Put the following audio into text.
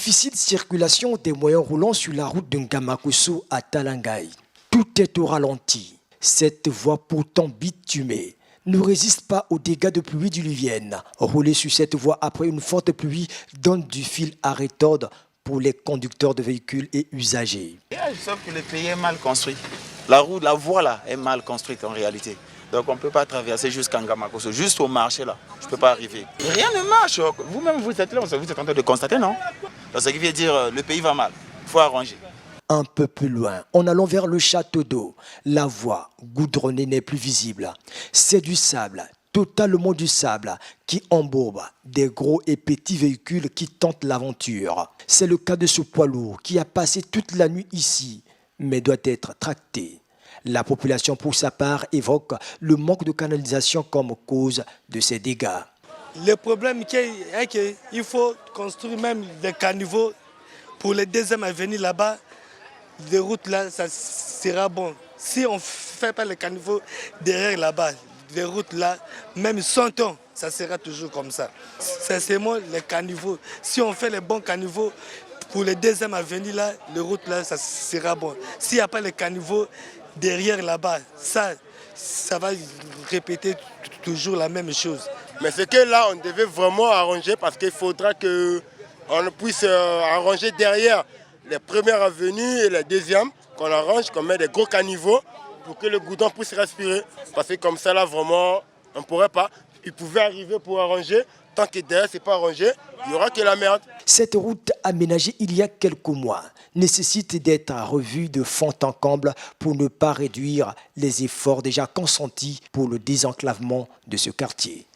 Difficile circulation des moyens roulants sur la route de Ngamakosso à Talangaï. Tout est au ralenti. Cette voie pourtant bitumée ne résiste pas aux dégâts de pluie diluvienne. Rouler sur cette voie après une forte pluie donne du fil à retordre pour les conducteurs de véhicules et usagers. Sauf que le pays est mal construit. La voie là est mal construite en réalité. Donc on ne peut pas traverser jusqu'à Ngamakosso, juste au marché là. Je ne peux pas arriver. Rien ne marche. Vous-même vous êtes là, vous êtes en train de constater, non? Donc, ce qui veut dire le pays va mal. Il faut arranger. Un peu plus loin, en allant vers le château d'eau, la voie goudronnée n'est plus visible. C'est du sable, totalement du sable, qui embourbe des gros et petits véhicules qui tentent l'aventure. C'est le cas de ce poids lourd qui a passé toute la nuit ici, mais doit être tracté. La population, pour sa part, évoque le manque de canalisation comme cause de ces dégâts. Le problème est qu'il faut construire même des caniveaux pour les deuxièmes avenues là-bas. Les routes là, ça sera bon. Si on ne fait pas les caniveaux derrière là-bas, les routes là, même 100 ans, ça sera toujours comme ça. C'est seulement les caniveaux. Si on fait les bons caniveaux pour les deuxièmes avenues là, les routes là, ça sera bon. S'il n'y a pas les caniveaux derrière là-bas, ça va répéter toujours la même chose. Mais c'est que là, on devait vraiment arranger parce qu'il faudra qu'on puisse arranger derrière les premières avenues et les deuxièmes, qu'on arrange, qu'on met des gros caniveaux pour que le goudron puisse respirer. Parce que comme ça, là, vraiment, on ne pourrait pas. Il pouvait arriver pour arranger. Tant que derrière, ce n'est pas arrangé, il n'y aura que la merde. Cette route aménagée il y a quelques mois nécessite d'être revue de fond en comble pour ne pas réduire les efforts déjà consentis pour le désenclavement de ce quartier.